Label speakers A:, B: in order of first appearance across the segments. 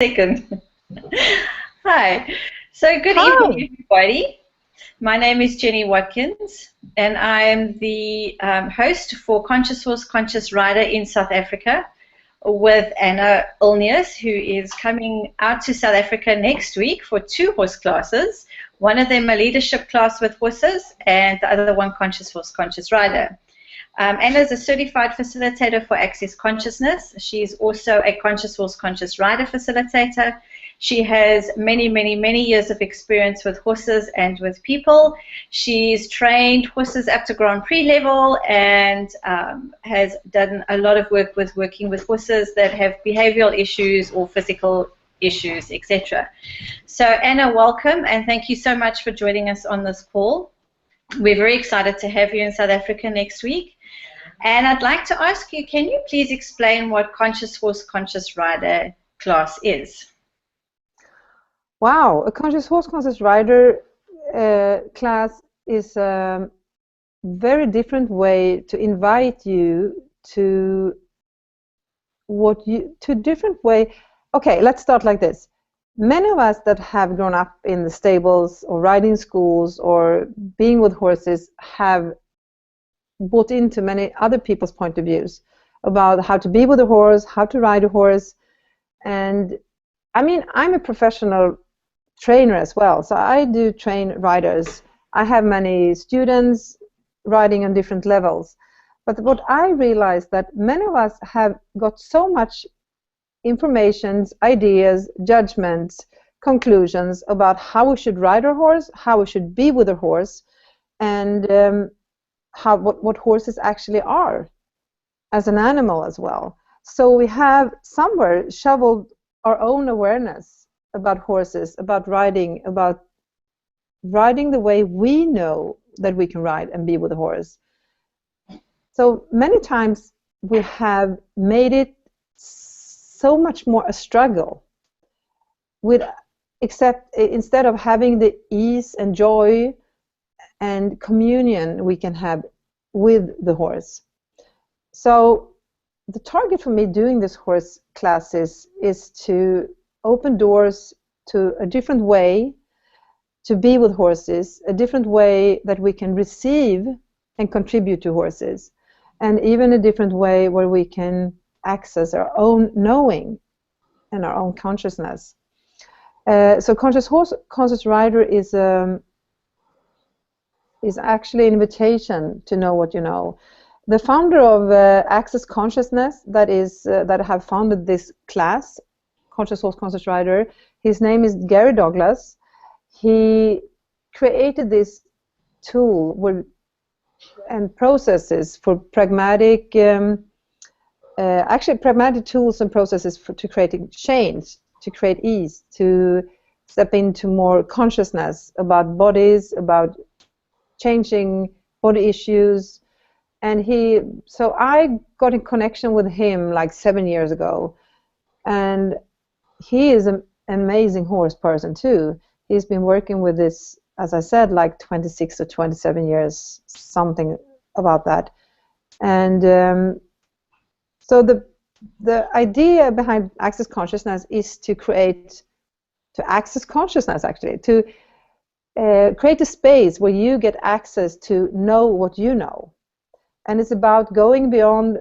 A: Second. Hi. So good
B: Hi.
A: evening, everybody. My name is Jenny Watkins, and I'm the host for Conscious Horse, Conscious Rider in South Africa with Anna Ulnius, who is coming out to South Africa next week for two horse classes. One of them a leadership class with horses, and the other one Conscious Horse, Conscious Rider. Anna is a certified facilitator for Access Consciousness. She's also a Conscious Horse, Conscious Rider facilitator. She has many, many, many years of experience with horses and with people. She's trained horses up to Grand Prix level and has done a lot of work with working with horses that have behavioral issues or physical issues, etc. So Anna, welcome, and thank you so much for joining us on this call. We're very excited to have you in South Africa next week. And I'd like to ask you, can you please explain what Conscious Horse, Conscious Rider class is?
B: Wow, a Conscious Horse, Conscious Rider class is a very different way to invite you to different way. Okay, let's start like this. Many of us that have grown up in the stables or riding schools or being with horses have bought into many other people's point of views about how to be with a horse, how to ride a horse. And I mean, I'm a professional trainer as well, so I do train riders. I have many students riding on different levels. But what I realized that many of us have got so much information, ideas, judgments, conclusions about how we should ride our horse, how we should be with a horse, and what horses actually are as an animal as well. So we have somewhere shoveled our own awareness about horses, about riding the way we know that we can ride and be with a horse. So many times we have made it so much more a struggle instead of having the ease and joy and communion we can have with the horse. So the target for me doing this horse classes is to open doors to a different way to be with horses, a different way that we can receive and contribute to horses, and even a different way where we can access our own knowing and our own consciousness. So Conscious Horse, Conscious Rider is actually an invitation to know what you know. The founder of Access Consciousness, that have founded this class, Conscious Horse, Conscious Rider, his name is Gary Douglas. He created this tool and processes for pragmatic tools and processes to create change, to create ease, to step into more consciousness about bodies, about changing body issues. And so I got in connection with him like 7 years ago, and he is an amazing horse person too. He's been working with this, as I said, like 26 or 27 years, something about that. And so the idea behind Access Consciousness is to access consciousness, actually, to create a space where you get access to know what you know. And it's about going beyond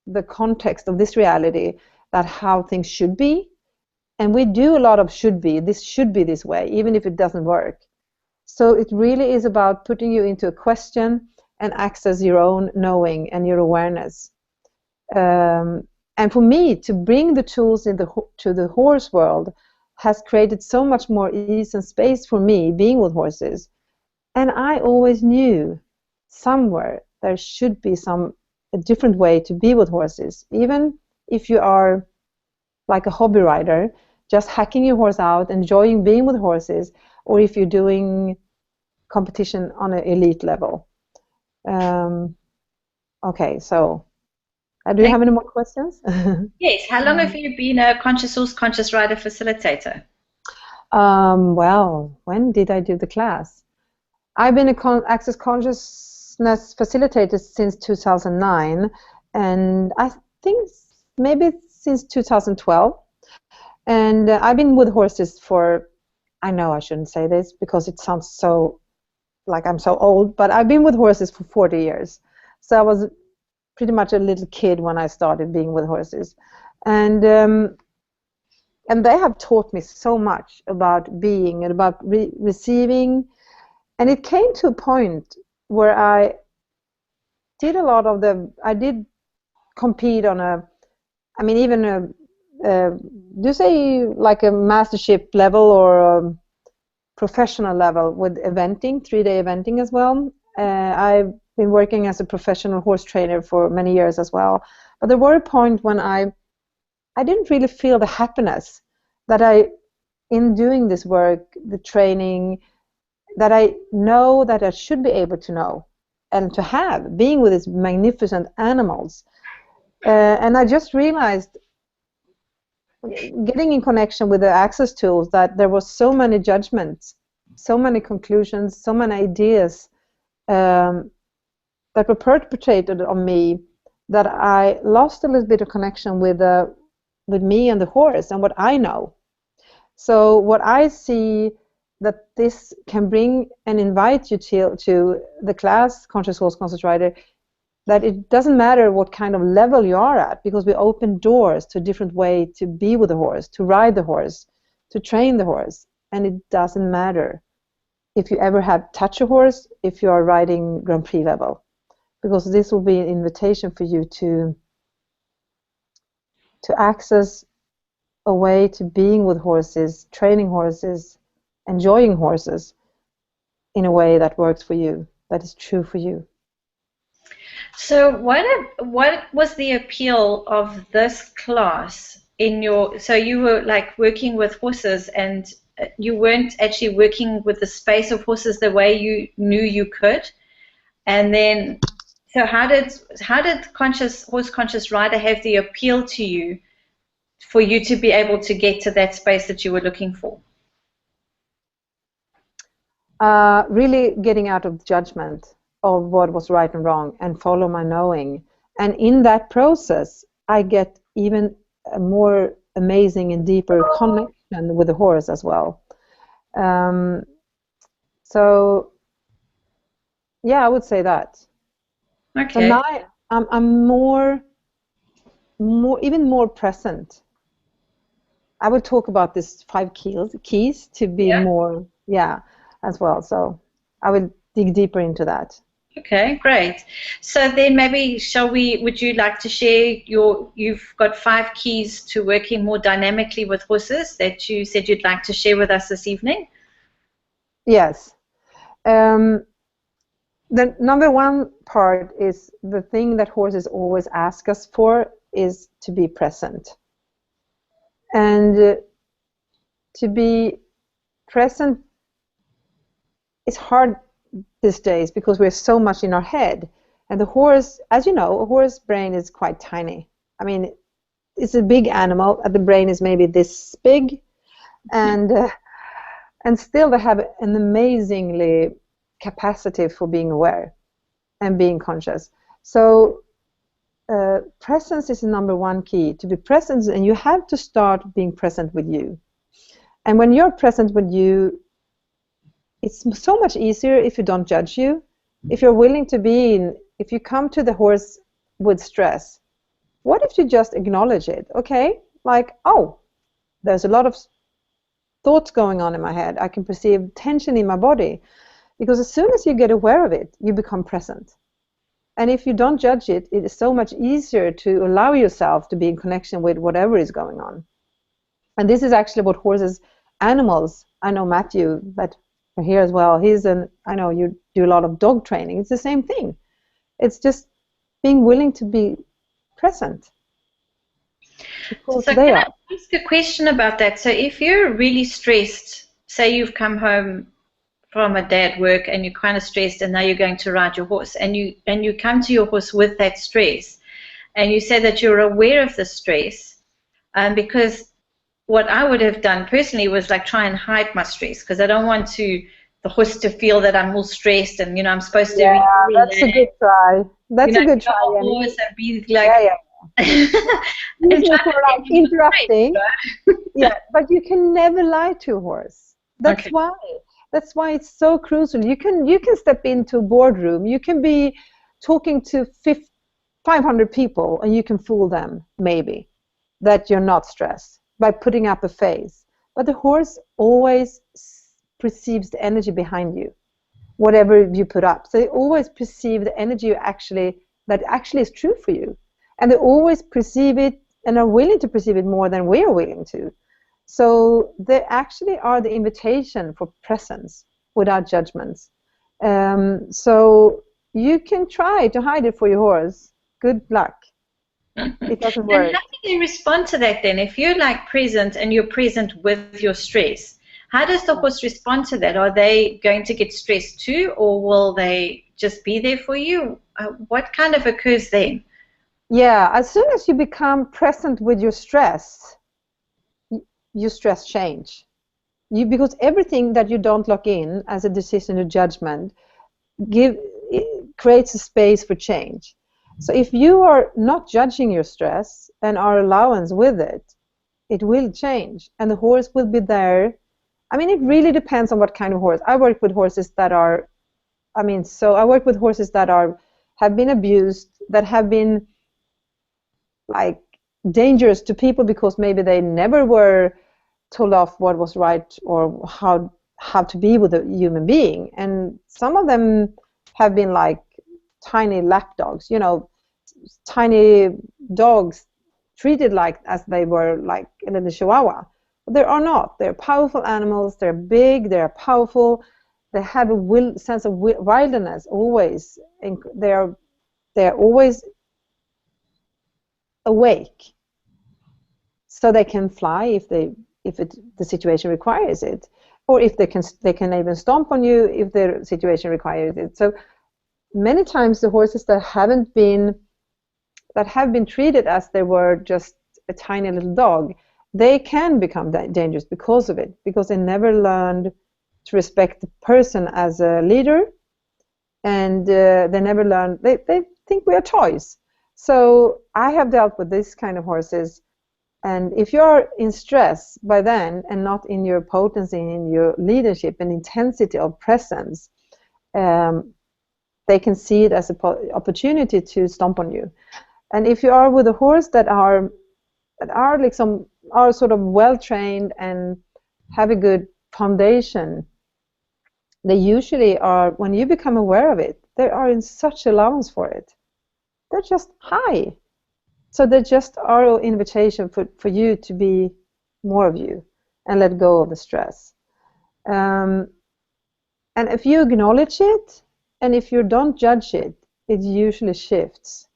B: the context of this reality, that how things should be. And we do a lot of should be. This should be this way, even if it doesn't work. So it really is about putting you into a question and access your own knowing and your awareness. And for me, to bring the tools to the horse world has created so much more ease and space for me being with horses. And I always knew somewhere there should be a different way to be with horses, even if you are like a hobby rider, just hacking your horse out, enjoying being with horses, or if you're doing competition on an elite level. Okay, so do you have any more questions?
A: Yes. How long have you been a Conscious Horse, Conscious Rider facilitator?
B: Well, when did I do the class? I've been a Access Consciousness facilitator since 2009, and I think maybe since 2012. And I've been with horses for, I know I shouldn't say this because it sounds so like I'm so old, but I've been with horses for 40 years. So I was pretty much a little kid when I started being with horses. And they have taught me so much about being and about receiving. And it came to a point where I did compete on even do you say like a mastership level or a professional level with eventing, 3-day eventing as well. I've been working as a professional horse trainer for many years as well. But there were a point when I didn't really feel the happiness that in doing this work, the training, that I know that I should be able to know and to have, being with these magnificent animals. And I just realized, getting in connection with the access tools, that there was so many judgments, so many conclusions, so many ideas that were perpetrated on me, that I lost a little bit of connection with me and the horse and what I know. So what I see that this can bring and invite you to the class, Conscious Horse, Conscious Rider, that it doesn't matter what kind of level you are at, because we open doors to a different way to be with the horse, to ride the horse, to train the horse. And it doesn't matter if you ever have touched a horse, if you are riding Grand Prix level, because this will be an invitation for you to access a way to being with horses, training horses, enjoying horses in a way that works for you, that is true for you.
A: So what was the appeal of this class in your, so you were like working with horses and you weren't actually working with the space of horses the way you knew you could, and then so how did Horse Conscious Rider have the appeal to you for you to be able to get to that space that you were looking for?
B: Really getting out of judgment of what was right and wrong and follow my knowing. And in that process, I get even a more amazing and deeper connection with the horse as well. So, yeah, I would say that.
A: Okay.
B: So now I'm more even more present. I will talk about this 5 keys to be more, as well. So I will dig deeper into that.
A: Okay, great. So then maybe would you like to share you've got 5 keys to working more dynamically with horses that you said you'd like to share with us this evening?
B: Yes. The number 1 part is the thing that horses always ask us for is to be present. And to be present is hard these days because we're so much in our head. And the horse, as you know, a horse brain is quite tiny. I mean, it's a big animal, and the brain is maybe this big, and still they have an amazingly capacity for being aware and being conscious. So presence is the number 1 key, to be present, and you have to start being present with you. And when you're present with you, it's so much easier if you don't judge you. If you're willing to if you come to the horse with stress, what if you just acknowledge it? Okay, like, oh, there's a lot of thoughts going on in my head. I can perceive tension in my body. Because as soon as you get aware of it, you become present. And if you don't judge it, it is so much easier to allow yourself to be in connection with whatever is going on. And this is actually what horses, animals, I know Matthew, that are here as well, I know you do a lot of dog training. It's the same thing. It's just being willing to be present.
A: So can I ask a question about that? So if you're really stressed, say you've come home from a day at work and you're kind of stressed and now you're going to ride your horse, and you come to your horse with that stress, and you say that you're aware of the stress, because what I would have done personally was like try and hide my stress, because I don't want the horse to feel that I'm all stressed and I'm supposed to be
B: that's a good try. That's a good try.
A: Horse and be like And
B: Excuse me for like interrupting. Yeah, but you can never lie to a horse. That's
A: Okay.
B: why. That's why it's so crucial. You can step into a boardroom. You can be talking to 500 people, and you can fool them maybe that you're not stressed by putting up a face. But the horse always perceives the energy behind you, whatever you put up. So they always perceive the energy that actually is true for you, and they always perceive it and are willing to perceive it more than we are willing to. So they actually are the invitation for presence without judgments. So you can try to hide it for your horse. Good luck. It doesn't
A: And
B: work.
A: how do they respond to that then? If you're like present and you're present with your stress, how does the horse respond to that? Are they going to get stressed too, or will they just be there for you? What kind of occurs then?
B: Yeah, as soon as you become present with your stress, your stress change. Because everything that you don't lock in as a decision or judgment creates a space for change. So if you are not judging your stress and are allowance with it, it will change, and the horse will be there. I mean, it really depends on what kind of horse. I work with horses that are, I work with horses that have been abused, that have been like dangerous to people because maybe they never were told off what was right or how to be with a human being. And some of them have been like tiny lap dogs, tiny dogs treated like as they were like a little chihuahua. But they are not. They're powerful animals. They're big. They're powerful. They have a sense of wildness always. And they're always awake, so they can fly if the situation requires it, or if they can even stomp on you if the situation requires it. So many times the horses that have been treated as they were just a tiny little dog, they can become dangerous because of it, because they never learned to respect the person as a leader, and they never learned. They think we are toys. So I have dealt with this kind of horses. And if you're in stress by then and not in your potency, in your leadership and intensity of presence, they can see it as an opportunity to stomp on you. And if you are with a horse that are sort of well trained and have a good foundation, they usually are, when you become aware of it, they are in such allowance for it. They're just high. So they just are an invitation for you to be more of you and let go of the stress. And if you acknowledge it, and if you don't judge it, it usually shifts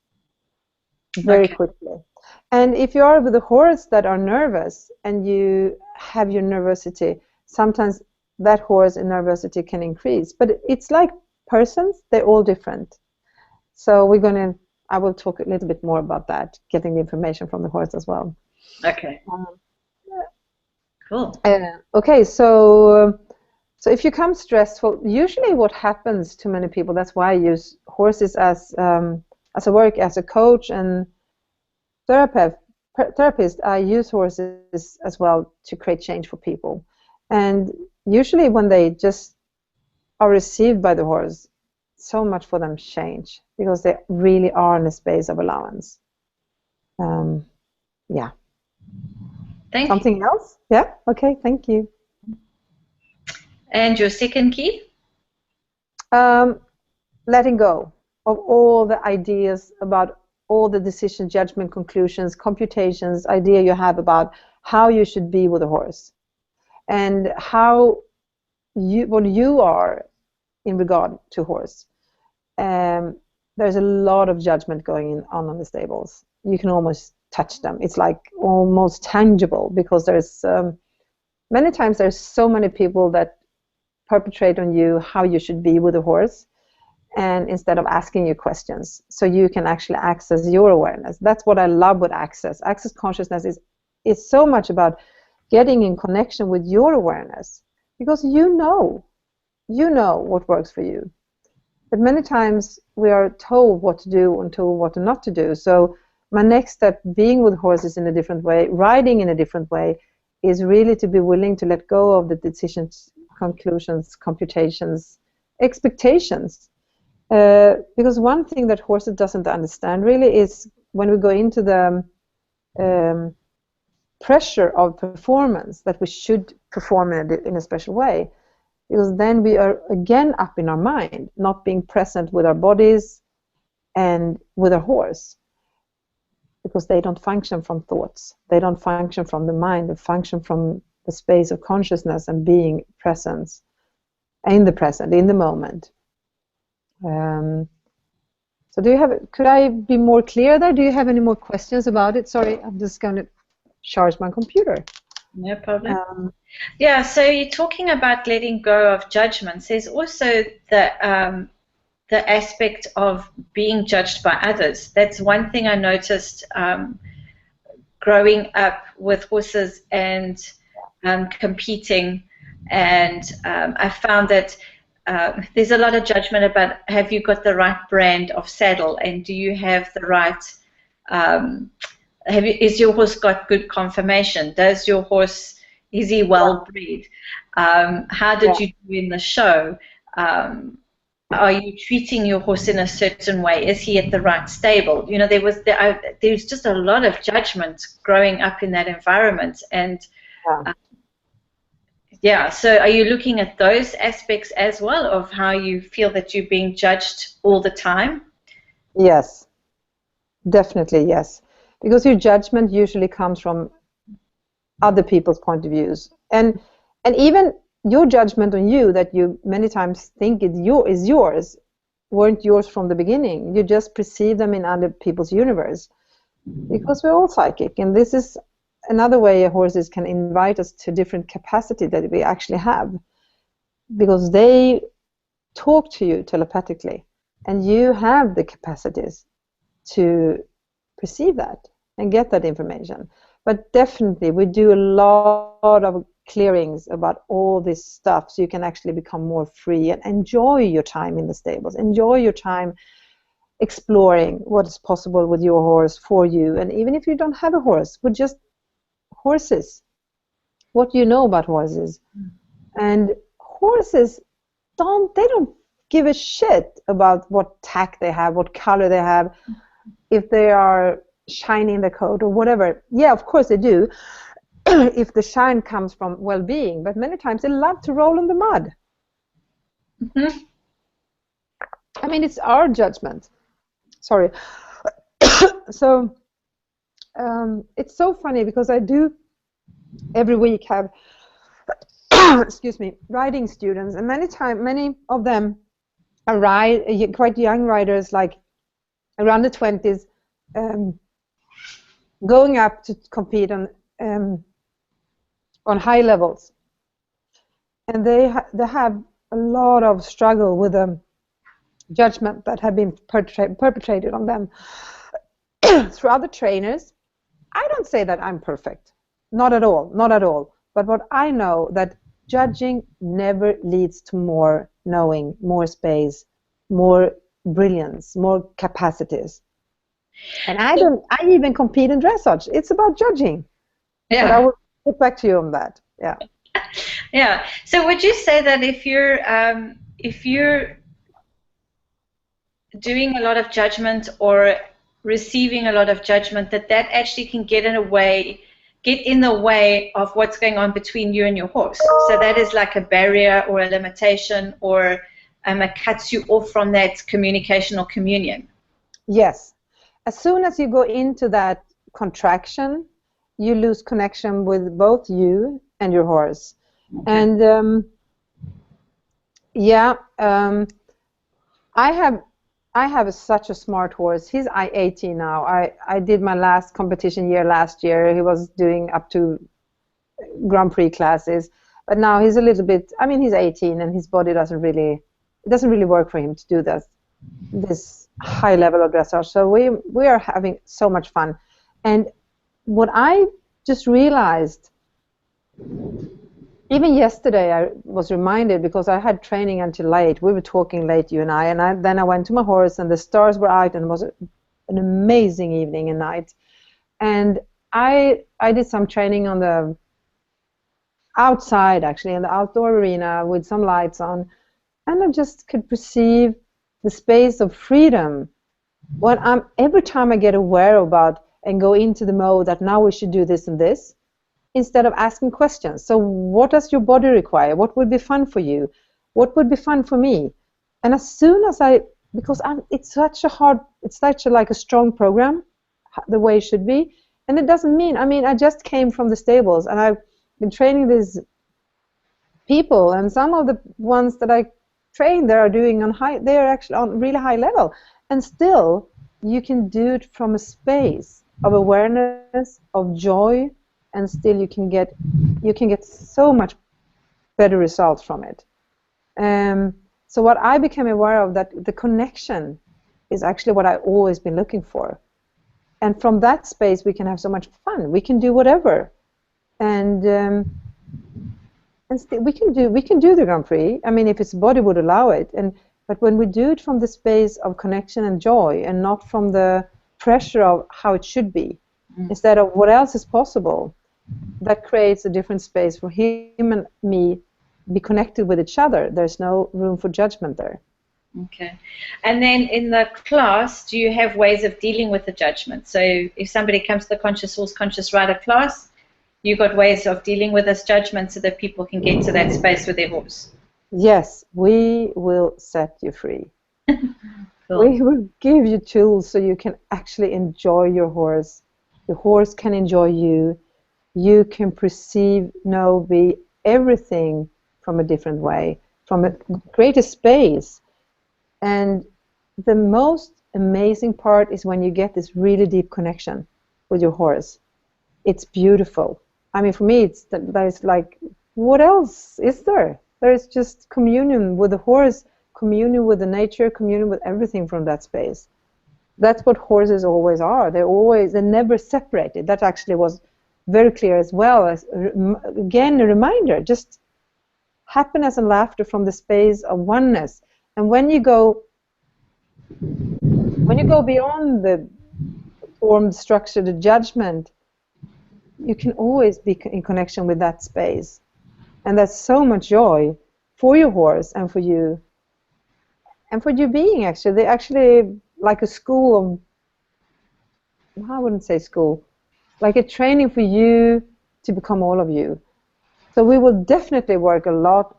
B: very quickly. And if you are with a horse that are nervous and you have your nervosity, sometimes that horse and nervosity can increase. But it's like persons, they're all different. So I will talk a little bit more about that, getting the information from the horse as well.
A: Okay. Cool.
B: Okay, so if you come stressful, usually what happens to many people, that's why I use horses as a work as a coach and therapist. I use horses as well to create change for people. And usually when they just are received by the horse, so much for them change, because they really are in a space of allowance. Yeah. Something else? Yeah. Okay. Thank you.
A: And your second key?
B: Letting go of all the ideas about all the decision, judgment, conclusions, computations, idea you have about how you should be with a horse, and what you are in regard to horse. There's a lot of judgment going on in the stables. You can almost touch them. It's like almost tangible, because there's many times there's so many people that perpetrate on you how you should be with a horse, and instead of asking you questions, so you can actually access your awareness. That's what I love with access. Access consciousness is so much about getting in connection with your awareness, because you know what works for you. But many times we are told what to do and told what not to do. So my next step, being with horses in a different way, riding in a different way, is really to be willing to let go of the decisions, conclusions, computations, expectations. Because one thing that horses doesn't understand really is when we go into the pressure of performance, that we should perform in a special way, because then we are again up in our mind, not being present with our bodies and with our horse, because they don't function from thoughts, they don't function from the mind, they function from the space of consciousness and being present in the present, in the moment. So could I be more clear there? Do you have any more questions about it? Sorry, I'm just going to charge my computer.
A: No problem. Yeah, so you're talking about letting go of judgments. There's also the aspect of being judged by others. That's one thing I noticed growing up with horses and competing, and I found that there's a lot of judgment about, have you got the right brand of saddle, and do you have the right, is your horse got good conformation? Does your horse, is he well bred? How did you do in the show? Are you treating your horse in a certain way? Is he at the right stable? You know, there's just a lot of judgment growing up in that environment, and so are you looking at those aspects as well, of how you feel that you're being judged all the time?
B: Yes, definitely yes, because your judgment usually comes from other people's point of views, and even your judgment on you that you many times think is yours weren't yours from the beginning. You just perceive them in other people's universe, because we're all psychic, and this is another way horses can invite us to different capacity that we actually have, because they talk to you telepathically, and you have the capacities to perceive that and get that information. But definitely we do a lot of clearings about all this stuff, so you can actually become more free and enjoy your time in the stables, enjoy your time exploring what is possible with your horse for you. And even if you don't have a horse, with just horses, what do you know about horses? And horses don't give a shit about what tack they have, what color they have, if they are shiny in the coat or whatever. Yeah, of course they do, if the shine comes from well-being, but many times they love to roll in the mud.
A: Mm-hmm.
B: I mean, it's our judgment. Sorry. So it's so funny, because I do every week have excuse me, riding students, and many of them are quite young riders, like around the 20s, going up to compete on high levels, and they have a lot of struggle with judgment that have been perpetrated on them through other trainers. I don't say that I'm perfect, not at all, but what I know, that judging never leads to more knowing, more space, more brilliance, more capacities. And I even compete in dressage. It's about judging.
A: Yeah.
B: But I will get back to you on that. Yeah.
A: Yeah. So would you say that if you're doing a lot of judgment or receiving a lot of judgment, that actually can get in the way of what's going on between you and your horse? So that is like a barrier or a limitation, or it cuts you off from that communication or communion.
B: Yes. As soon as you go into that contraction, you lose connection with both you and your horse. Okay. And I have such a smart horse. He's 18 now. I did my last competition year last year. He was doing up to Grand Prix classes, but now he's a little bit, I mean, he's 18 and his body doesn't really work for him to do this high level of dressage. So we are having so much fun. And what I just realized, even yesterday, I was reminded, because I had training until late. We were talking late, you and I, then I went to my horse, and the stars were out, and it was an amazing evening and night. And I did some training on the outside, actually, in the outdoor arena with some lights on, and I just could perceive the space of freedom. Every time I get aware about and go into the mode that now we should do this and this, instead of asking questions. So what does your body require? What would be fun for you? What would be fun for me? And as soon as it's such a like a strong program, the way it should be. And it doesn't mean, I just came from the stables and I've been training these people, and some of the ones that I train, they are actually on really high level. And still, you can do it from a space of awareness, of joy, and still you can get so much better results from it. So what I became aware of, that the connection is actually what I've always been looking for. And from that space, we can have so much fun. We can do whatever, and we can do the Grand Prix. If its body would allow it. But when we do it from the space of connection and joy, and not from the pressure of how it should be, instead of what else is possible, that creates a different space for him and me be connected with each other. There's no room for judgment there.
A: Okay. And then in the class, do you have ways of dealing with the judgment? So if somebody comes to the Conscious Horse, Conscious Rider class, you've got ways of dealing with this judgment so that people can get to that space with their horse?
B: Yes, we will set you free.
A: Cool.
B: We will give you tools so you can actually enjoy your horse. Your horse can enjoy you. You can perceive, know, be everything from a different way, from a greater space. And the most amazing part is when you get this really deep connection with your horse. It's beautiful. For me, there's like, what else is there? There's just communion with the horse, communion with the nature, communion with everything from that space. That's what horses always are. They're never separated. That actually was very clear as well. As again, a reminder, just happiness and laughter from the space of oneness. And when you go beyond the form, structure, the judgment, you can always be in connection with that space. And that's so much joy for your horse and for you. And for you being, actually. They're actually like a school of, I wouldn't say school, like a training for you to become all of you. So we will definitely work a lot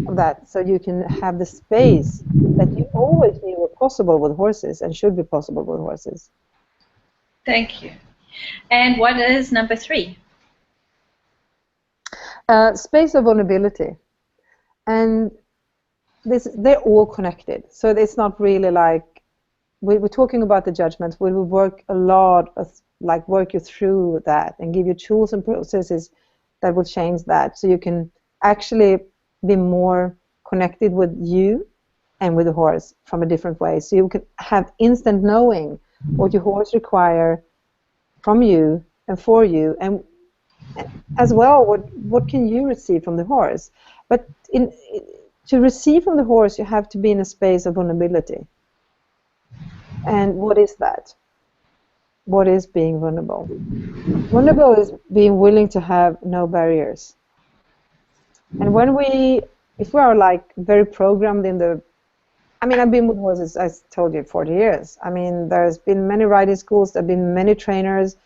B: on that, so you can have the space that you always knew were possible with horses and should be possible with horses.
A: Thank you. And what is number 3?
B: Space of vulnerability. And they're all connected. So it's not really like, we're talking about the judgments. We will work a lot, work you through that and give you tools and processes that will change that, so you can actually be more connected with you and with the horse from a different way. So you can have instant knowing what your horse require from you and for you, and as well what can you receive from the horse. But to receive from the horse, you have to be in a space of vulnerability. And what is that? What is being vulnerable? Vulnerable is being willing to have no barriers. And if we are like very programmed in the, I've been with horses, I told you, 40 years. There's been many riding schools, there have been many trainers.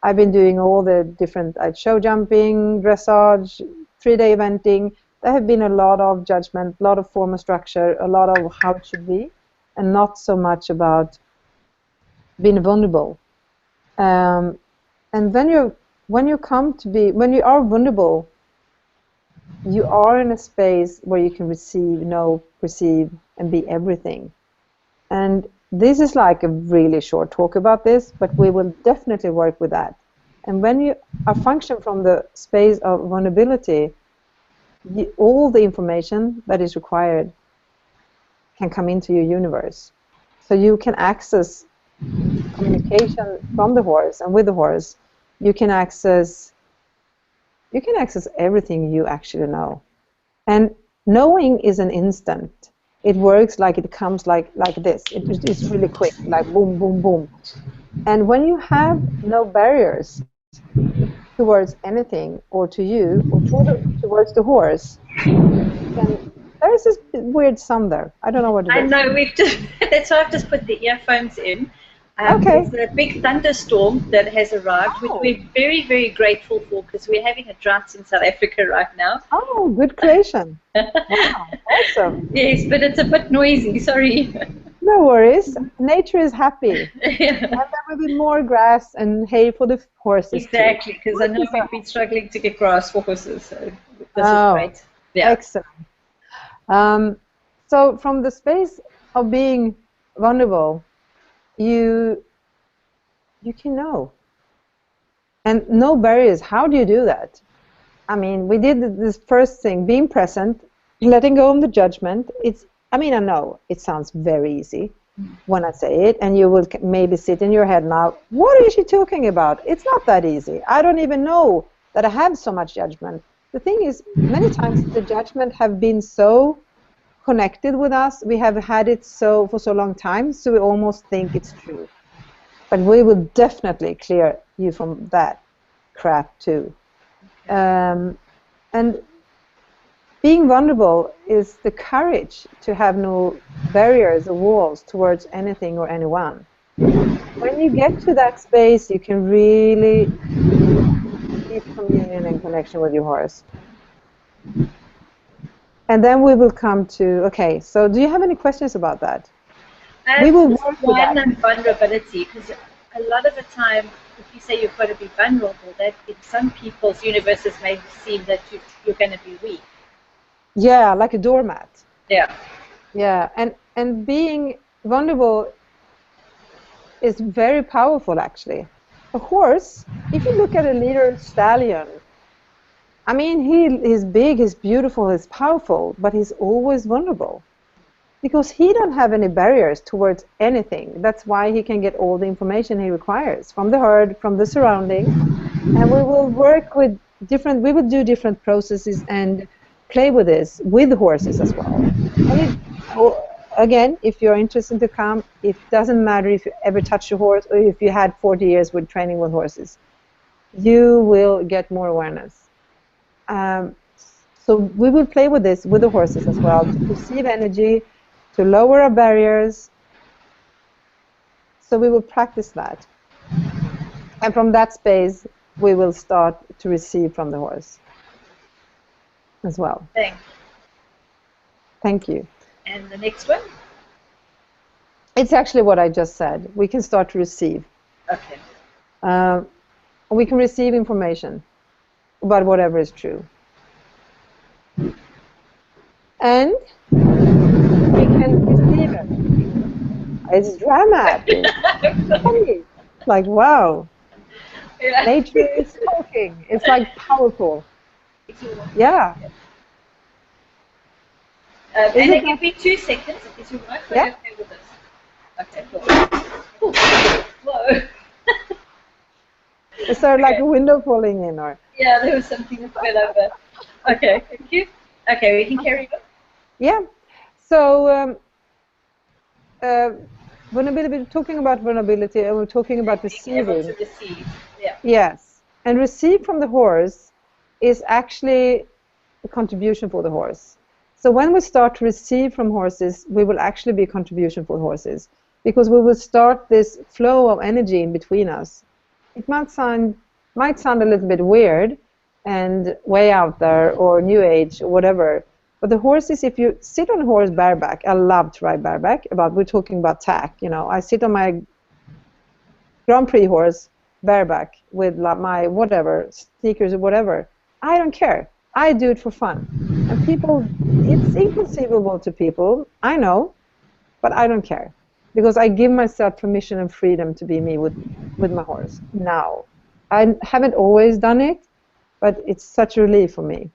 B: I've been doing all the different show jumping, dressage, 3-day eventing. There have been a lot of judgment, a lot of form and structure, a lot of how it should be, and not so much about being vulnerable. And when you are vulnerable, you are in a space where you can receive, know, perceive, and be everything. And this is like a really short talk about this, but we will definitely work with that. And when you are function from the space of vulnerability, all the information that is required can come into your universe. So you can access communication from the horse and with the horse. You can access everything you actually know. And knowing is an instant. It works like it comes like this. It's really quick, like boom, boom, boom. And when you have no barriers towards anything, or to you, or towards the horse, there's this weird sound there. I don't know what it is.
A: I know, that's why I've just put the earphones in.
B: Okay.
A: There's a big thunderstorm that has arrived, which we're very, very grateful for, because we're having a drought in South Africa right now.
B: Oh, good creation. Wow, awesome.
A: Yes, but it's a bit noisy, sorry.
B: No worries. Nature is happy.
A: Yeah.
B: And there will be more grass and hay for the horses.
A: Exactly, because I know we've been struggling to get grass for horses, so this is great. Yeah.
B: Excellent. So from the space of being vulnerable, you can know. And no barriers. How do you do that? I mean, we did this first thing, being present, letting go of the judgment. I know it sounds very easy when I say it, and you will maybe sit in your head now, what is she talking about? It's not that easy. I don't even know that I have so much judgment. The thing is, many times the judgment have been so connected with us, we have had it for so long time, so we almost think it's true. But we will definitely clear you from that crap too. And being vulnerable is the courage to have no barriers or walls towards anything or anyone. When you get to that space, you can really deep communion and connection with your horse. And then we will come to, okay, so do you have any questions about that?
A: We will work with that. One, vulnerability, because a lot of the time, if you say you've got to be vulnerable, that in some people's universes may seem that you're going to be weak.
B: Yeah, like a doormat.
A: Yeah.
B: Yeah, and being vulnerable is very powerful, actually. A horse, if you look at a leader stallion, I mean, he's big, he's beautiful, he's powerful, but he's always vulnerable. Because he don't have any barriers towards anything. That's why he can get all the information he requires from the herd, from the surroundings. And we will work with we will do different processes and play with this with horses as well. And again, if you're interested to come, it doesn't matter if you ever touch a horse or if you had 40 years with training with horses. You will get more awareness. So we will play with this with the horses as well, to perceive energy, to lower our barriers. So we will practice that. And from that space, we will start to receive from the horse as well. Thank you.
A: And the next one?
B: It's actually what I just said. We can start to receive.
A: Okay.
B: We can receive information about whatever is true. And we can receive it. It's dramatic. It's like, wow.
A: Yeah.
B: Nature is talking. It's like powerful. Yeah.
A: And it can be 2 seconds. Is your wife okay with this? Okay, cool. Whoa.
B: Is there like a window falling in, or?
A: Yeah, there was something that fell over. Okay, thank you. Okay, we can carry on.
B: Yeah. So, vulnerability. We're talking about vulnerability, and we're talking about receiving.
A: Able to receive. Yeah.
B: Yes, and receive from the horse is actually a contribution for the horse. So when we start to receive from horses, we will actually be a contribution for horses, because we will start this flow of energy in between us. It might sound a little bit weird and way out there or new age or whatever, but the horses, if you sit on a horse bareback, I love to ride bareback. We're talking about tack. I sit on my Grand Prix horse bareback with my whatever sneakers or whatever. I don't care. I do it for fun. And people, it's inconceivable to people, I know, but I don't care, because I give myself permission and freedom to be me with my horse now. I haven't always done it, but it's such a relief for me.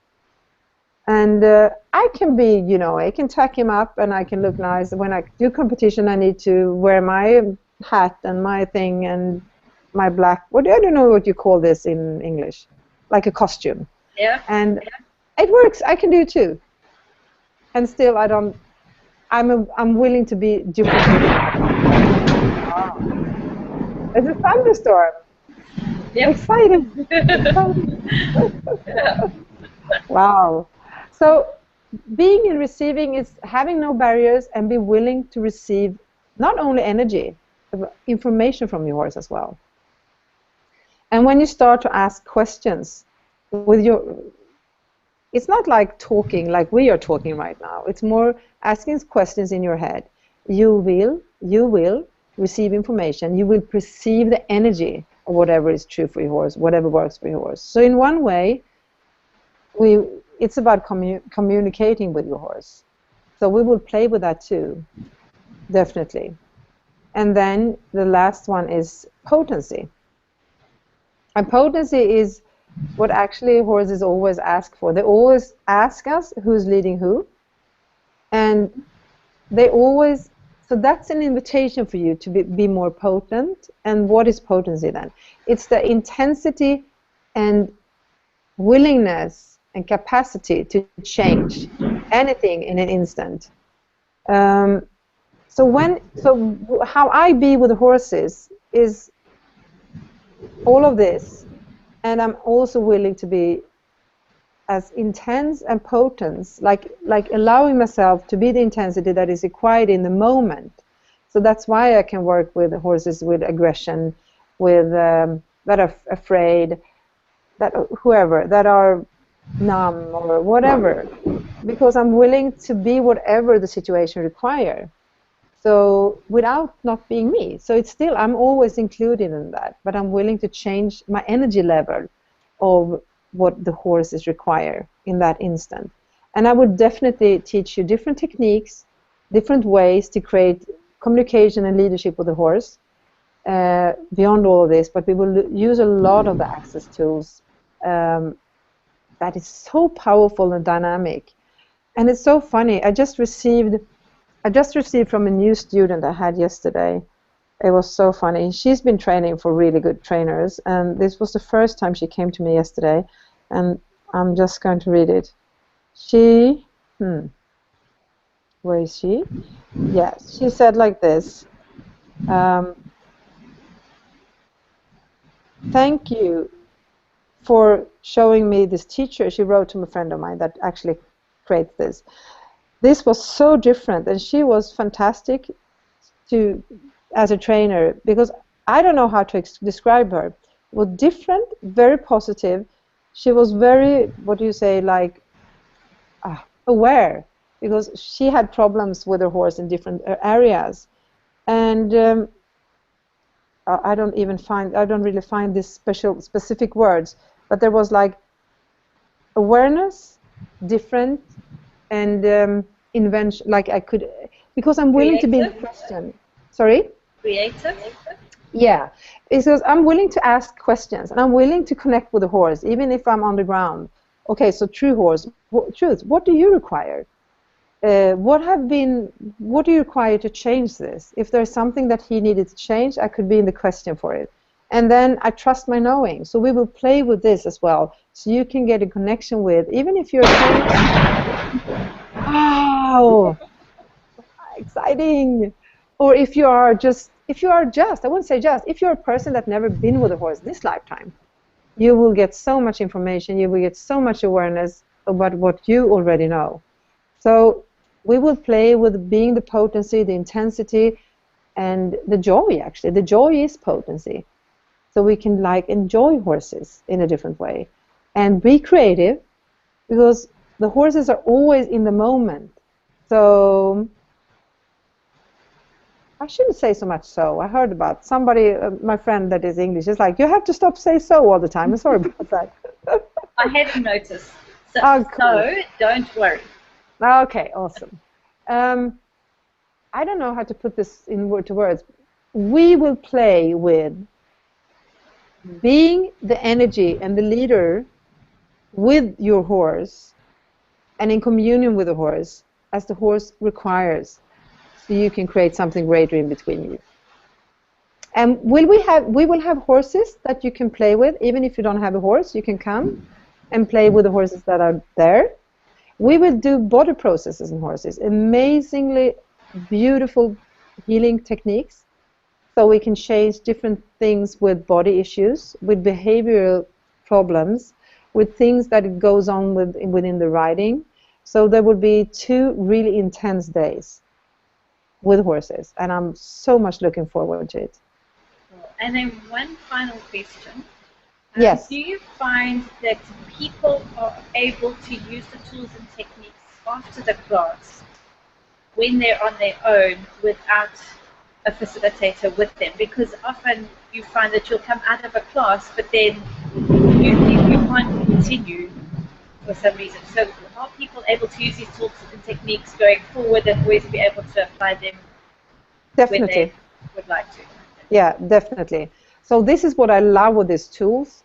B: And I can be, I can tack him up and I can look nice. When I do competition, I need to wear my hat and my thing and my black, I don't know what you call this in English, like a costume.
A: Yeah.
B: And it works. I can do it too. And still, I I'm willing to be different. Wow. It's a thunderstorm.
A: Yep.
B: Exciting. Wow. So being in receiving is having no barriers and be willing to receive not only energy, but information from your horse as well. And when you start to ask questions with your, it's not like talking like we are talking right now. It's more asking questions in your head. You will receive information. You will perceive the energy of whatever is true for your horse, whatever works for your horse. So in one way, it's about communicating with your horse. So we will play with that too, definitely. And then the last one is potency. And potency is what actually horses always ask for. They always ask us who's leading who. And they always, so that's an invitation for you to be more potent. And what is potency then? It's the intensity and willingness and capacity to change anything in an instant. So how I be with the horses is all of this, and I'm also willing to be as intense and potent, like allowing myself to be the intensity that is required in the moment. So that's why I can work with horses with aggression, with that are afraid, that whoever, that are numb or whatever, because I'm willing to be whatever the situation requires. So without not being me. So it's still, I'm always included in that, but I'm willing to change my energy level of what the horses require in that instant. And I would definitely teach you different techniques, different ways to create communication and leadership with the horse beyond all of this, but we will use a lot of the access tools that is so powerful and dynamic. And it's so funny. I just received from a new student I had yesterday. It was so funny. She's been training for really good trainers, and this was the first time she came to me yesterday, and I'm just going to read it. Where is she? Yes, she said like this. Thank you for showing me this teacher. She wrote to a friend of mine that actually creates this. This was so different, and she was fantastic as a trainer, because I don't know how to describe her. It was different, very positive. She was very, what do you say, like aware, because she had problems with her horse in different areas, and I don't really find this specific words, but there was like awareness, different, and invention, like I could, because I'm willing to be in the question. Sorry?
A: Creative?
B: Yeah, because I'm willing to ask questions, and I'm willing to connect with the horse, even if I'm on the ground. Okay, so true horse, truth, what do you require? What do you require to change this? If there's something that he needed to change, I could be in the question for it. And then I trust my knowing. So we will play with this as well, so you can get a connection with, even if you're wow, exciting. Or if you are just, I wouldn't say just, if you're a person that's never been with a horse this lifetime, you will get so much information, you will get so much awareness about what you already know. So we will play with being the potency, the intensity, and the joy, actually. The joy is potency. So we can like enjoy horses in a different way and be creative, because the horses are always in the moment. So I shouldn't say so much so. I heard about somebody, my friend that is English, is like, you have to stop saying so all the time. I'm sorry about that.
A: I hadn't noticed. So,
B: oh, cool.
A: So don't worry.
B: Okay, awesome. I don't know how to put this into words. We will play with being the energy and the leader with your horse and in communion with the horse as the horse requires, so you can create something greater in between you. And we will have horses that you can play with. Even if you don't have a horse, you can come and play with the horses that are there. We will do body processes in horses, amazingly beautiful healing techniques, so we can change different things with body issues, with behavioral problems, with things that it goes on within the riding. So there will be 2 really intense days with horses, and I'm so much looking forward to it.
A: And then one final question.
B: Yes.
A: Do you find that people are able to use the tools and techniques after the class when they're on their own without a facilitator with them? Because often you find that you'll come out of a class, but then you can't continue for some reason. So are people able to use these tools and techniques going forward and always be able to apply them when they would like to?
B: Yeah, definitely. So this is what I love with these tools,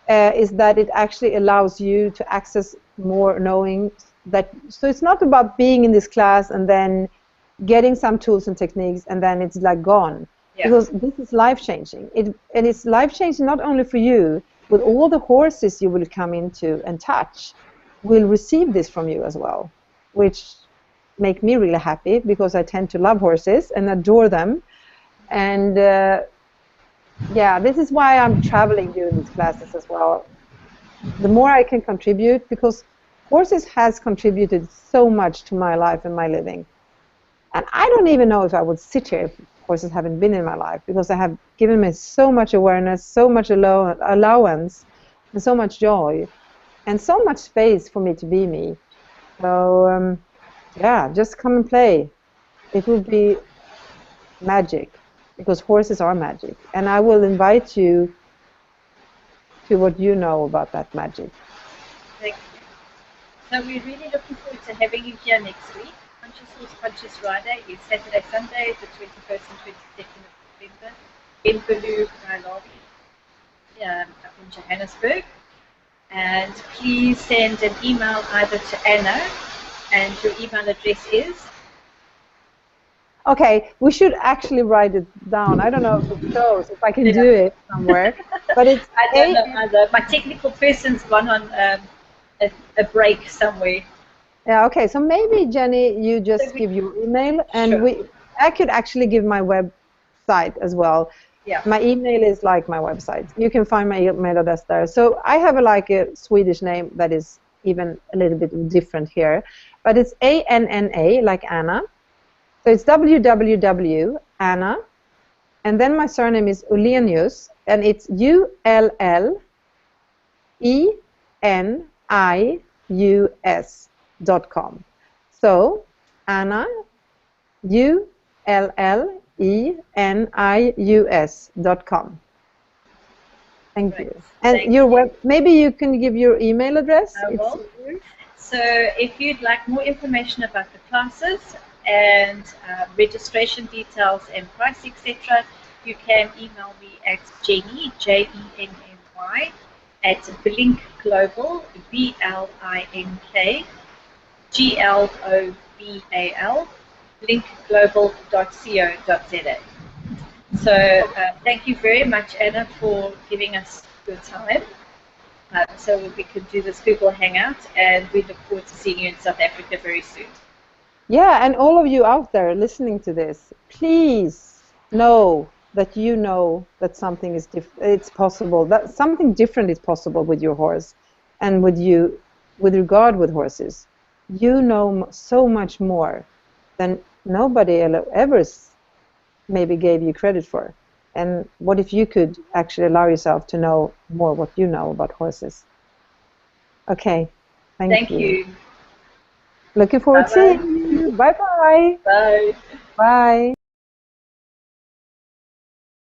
B: is that it actually allows you to access more knowing that. So it's not about being in this class and then getting some tools and techniques and then it's like gone. Yeah. Because this is life-changing. And it's life-changing not only for you, but all the horses you will come into and touch will receive this from you as well, which make me really happy because I tend to love horses and adore them. And yeah, this is why I'm traveling during these classes as well. The more I can contribute, because horses has contributed so much to my life and my living. And I don't even know if I would sit here if horses haven't been in my life, because they have given me so much awareness, so much allowance, and so much joy, and so much space for me to be me. So yeah, just come and play. It will be magic, because horses are magic. And I will invite you to what you know about that magic.
A: Thank you. So we're really looking forward to having you here next week. Conscious Horse, Conscious Rider is Saturday, Sunday, the 21st and 22nd of November in Belu, up in Johannesburg. And please send an email either to Anna, and your email address is?
B: Okay, we should actually write it down. I don't know if it shows, if I can do it somewhere. But it's
A: I don't know either. My technical person's gone on a break somewhere.
B: Yeah, okay. So maybe, Jenny, you just give your email, and
A: sure.
B: I could actually give my website as well.
A: Yeah.
B: My email is like my website. You can find my email address there. So I have a Swedish name that is even a little bit different here, but it's ANNA, like Anna. So it's www, Anna, and then my surname is Ullenius, and it's ULLENIUS.com. So Anna, ULLENIUS.com. Thank you. And maybe you can give your email address.
A: I will. So if you'd like more information about the classes and registration details and price, etc., you can email me at Jenny, Jenny, at Blink Global, BLINK GLOBAL, blinkglobal.co.za. So thank you very much, Anna, for giving us your time. So we could do this Google Hangout, and we look forward to seeing you in South Africa very soon.
B: Yeah, and all of you out there listening to this, please know that you know that something is it's possible, that something different is possible with your horse and with you, with regard with horses. You know so much more than nobody ever maybe gave you credit for. And what if you could actually allow yourself to know more what you know about horses? Okay, thank you. Looking forward to seeing you. Bye-bye.
A: Bye.
B: Bye.